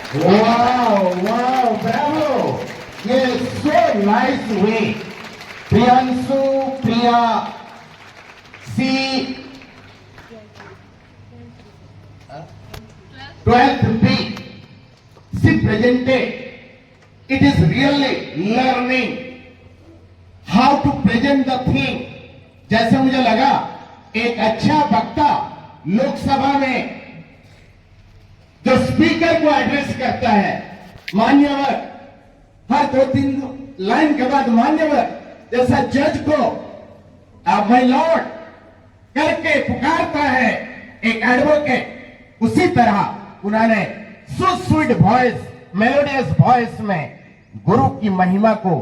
Wow, wow, bravo! Yes, so nice way. Priyanshu, Priya, C, 12th B. She presented. It is really learning how to present the thing. जैसे मुझे लगा एक अच्छा वक्ता लोकसभा में जो स्पीकर को एड्रेस करता है, मान्यवर, हर 2-3 लाइन के बाद मान्यवर जैसा जज को माय लॉर्ड करके पुकारता है एक एडवोकेट, उसी तरह उन्होंने so sweet voice, melodious voice में गुरु की महिमा को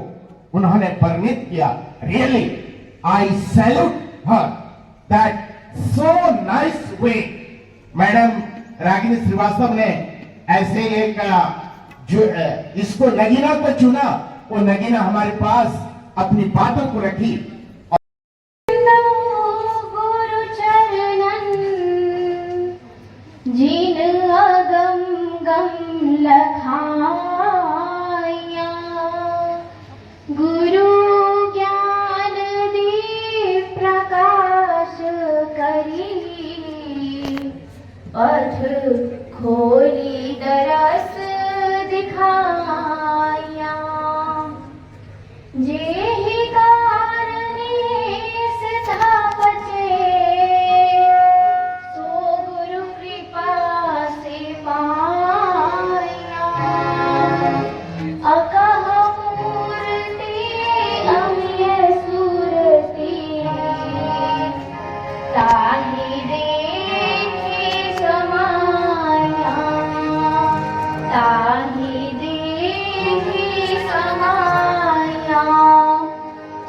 उन्होंने वर्णित किया. Really I salute her that so nice way. Madam Ragini Shrivastava ने ऐसे एक जो इसको नगीना को चुना, वो नगीना हमारे पास अपनी बातों को रखी. गुरु चरणन जिन अगम गम लखाया, गुरु ज्ञान दीप प्रकाश करी, पथ खोली दरस दिखाया. जेहि कारणे सिधा बचे, सो गुरु कृपा से पाया. अकह मूर्ति अमिय सुरति, ताहि देखे समाया, ताहि देखे समाया.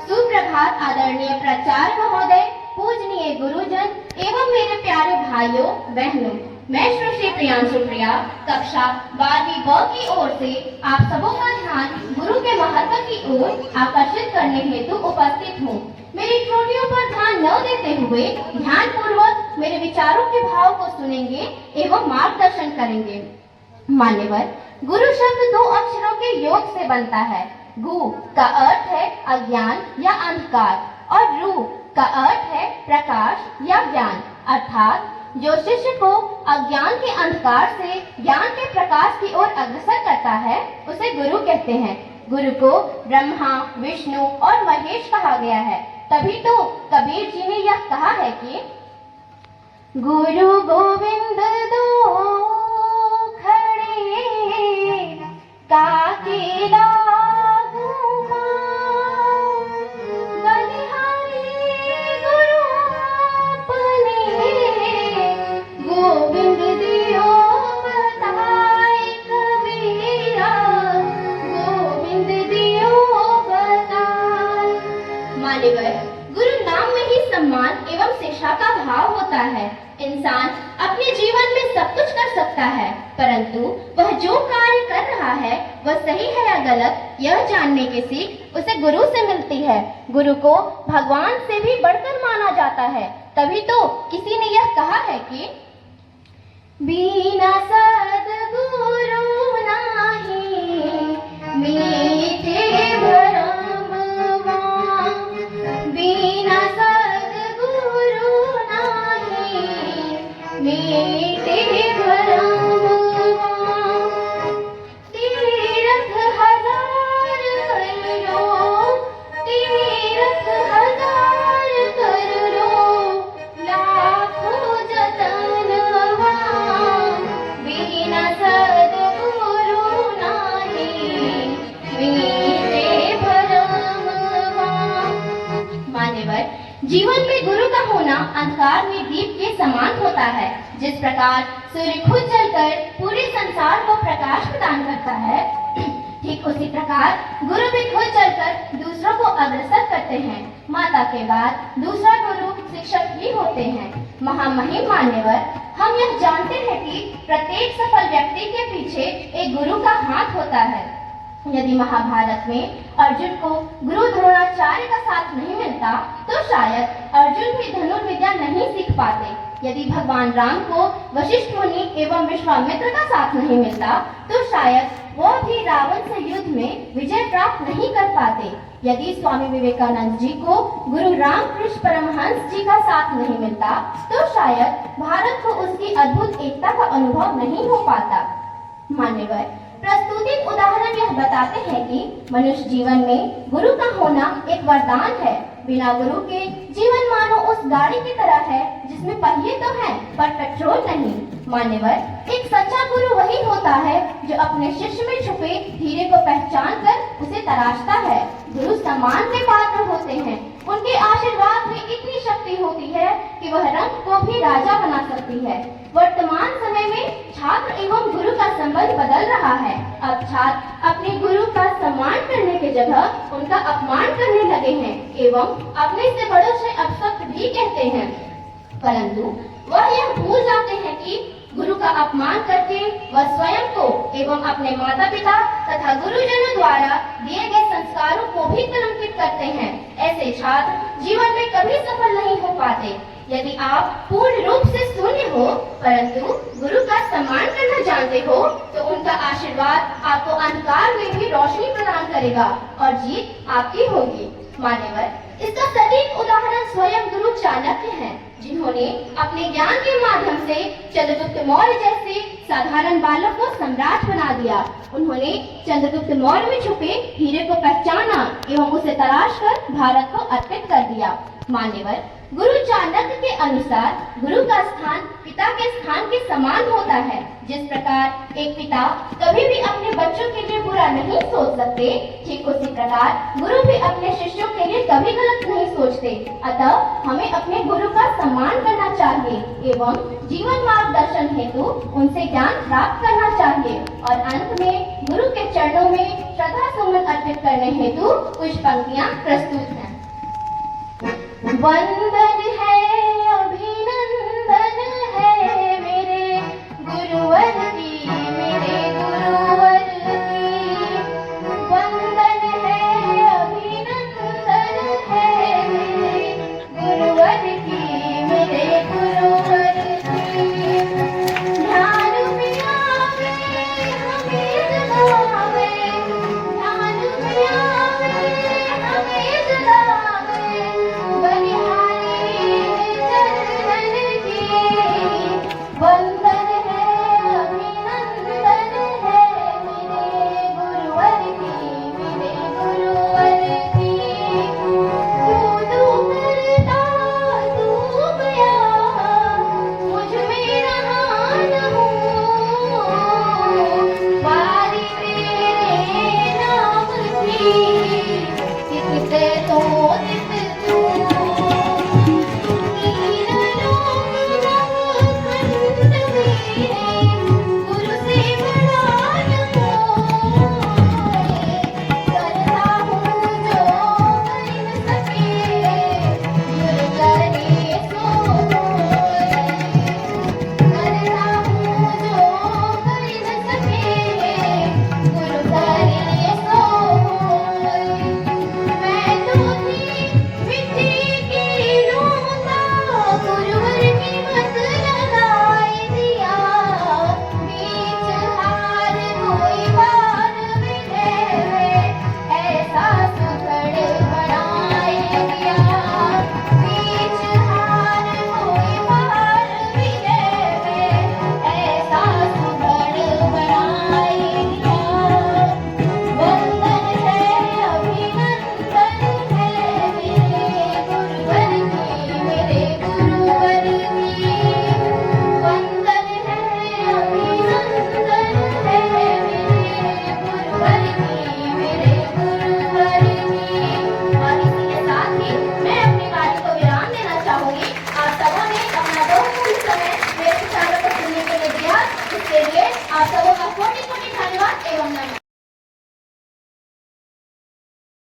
सुप्रभात आदरणीय प्राचार्य महोदय, पूजनीय गुरुजन एवं मेरे प्यारे भाइयों बहनों, मैं श्री प्रियांशु प्रिया कक्षा 12वीं ब की ओर से आप सबों का ध्यान गुरु के महत्व की ओर आकर्षित करने हेतु उपस्थित हूँ. मेरी त्रुटियों पर ध्यान न देते हुए ध्यान पूर्वक मेरे विचारों के भाव को सुनेंगे एवं मार्गदर्शन करेंगे. मान्यवर, गुरु शब्द 2 अक्षरों के योग से बनता है. गु का अर्थ है अज्ञान या अंधकार और रु का अर्थ है प्रकाश या ज्ञान. अर्थात जो शिष्य को अज्ञान के अंधकार से ज्ञान के प्रकाश की ओर अग्रसर करता है उसे गुरु कहते हैं. गुरु को ब्रह्मा, विष्णु और महेश कहा गया है. तभी तो कबीर जी ने यह कहा है कि गुरु गोविंद दो खड़े, काके लागू मां, बलिहारी गुरु अपने, गोविंद दियो बताए कबीरा, गोविंद दियो बताए. मान्यवर, गुरु नाम में ही सम्मान एवं शिक्षा का भाव होता है. इंसान अपने जीवन में सब कुछ कर सकता है, परंतु वह जो कार्य कर रहा है वह सही है या गलत यह जानने की सीख उसे गुरु से मिलती है. गुरु को भगवान से भी बढ़कर माना जाता है. तभी तो किसी ने यह कहा है कि बिना सद्गुरु नाही मीठे भरमवा, बिना सद्गुरु नाही मीठे भरमवा. तीर्थ हजार कर लो, तीर्थ हजार कर लो, लाखों जतनवा, बिना सद्गुरु नाही मीठे भरमवा. मान्यवर, जीवन में गुरु का होना अंधकार में दीप के समान होता है. जिस प्रकार सूर्य खुद जलकर पूरे संसार को प्रकाश प्रदान करता है, ठीक उसी प्रकार गुरु भी खुद जलकर दूसरों को अग्रसर करते हैं. माता के बाद दूसरा गुरु शिक्षक ही होते हैं. महामहिम मान्यवर, हम यह जानते हैं कि प्रत्येक सफल व्यक्ति के पीछे एक गुरु का हाथ होता है. यदि महाभारत में अर्जुन को गुरु द्रोणाचार्य का साथ नहीं मिलता तो शायद अर्जुन भी धनुर्विद्या नहीं सीख पाते. यदि भगवान राम को वशिष्ठ मुनि एवं विश्वामित्र का साथ नहीं मिलता तो शायद वो भी रावण से युद्ध में विजय प्राप्त नहीं कर पाते। यदि स्वामी विवेकानंद जी को गुरु रामकृष्ण परमहंस जी का साथ नहीं मिलता तो शायद भारत को उसकी अद्भुत एकता का अनुभव नहीं हो पाता। मान्यवर, प्रस्तुतित उदाहरण यह बताते हैं कि मनुष्य जीवन में गुरु का होना एक वरदान है। बिना गुरु के जीवन मानो उस गाड़ी की तरह है जिसमें पहिए तो हैं पर पेट्रोल नहीं। मान्यवर, एक सच्चा गुरु वही होता है जो अपने शिष्य में छुपे हीरे को पहचान कर उसे तराशता है। गुरु सम्मान के पात्र होते हैं। उनके आशीर्वाद में इतनी शक्ति होती है कि वह रंग को भी राजा बना सकती है। वर्तमान समय में छात्र एवं गुरु का संबंध बदल रहा है। अब छात्र अपने गुरु का सम्मान करने की जगह उनका अपमान करने लगे हैं एवं अपने से बड़ों से अपशब्द भी कहते हैं, परंतु वह यह भूल जाते हैं कि गुरु का अपमान करके वह स्वयं को एवं अपने माता पिता तथा गुरुजनों द्वारा दिए गए संस्कारों को भी कलंकित करते हैं। ऐसे छात्र जीवन में कभी सफल नहीं हो पाते। यदि आप पूर्ण रूप से शून्य हो परंतु गुरु का सम्मान करना जानते हो तो उनका आशीर्वाद आपको अंधकार में भी रोशनी प्रदान करेगा और जीत आपकी होगी। मान्यवर, इसका सटीक उदाहरण स्वयं गुरु चाणक्य हैं, जिन्होंने अपने ज्ञान के माध्यम से चंद्रगुप्त मौर्य जैसे साधारण बालक को सम्राट बना दिया। उन्होंने चंद्रगुप्त मौर्य में छुपे हीरे को पहचाना एवं उसे तराश कर भारत को अर्पित कर दिया। मान्यवर, गुरु चाणक्य के अनुसार गुरु का स्थान पिता के स्थान के समान होता है। जिस प्रकार एक पिता कभी भी अपने बच्चों के लिए बुरा नहीं सोच सकते, ठीक उसी प्रकार गुरु भी अपने शिष्यों के लिए कभी गलत नहीं सोचते। अतः हमें अपने गुरु का सम्मान करना चाहिए एवं जीवन मार्गदर्शन हेतु उनसे ज्ञान प्राप्त करना चाहिए। और अंत में गुरु के चरणों में श्रद्धा सुमन अर्पित करने हेतु कुछ पंक्तियां प्रस्तुत हैं। वंदे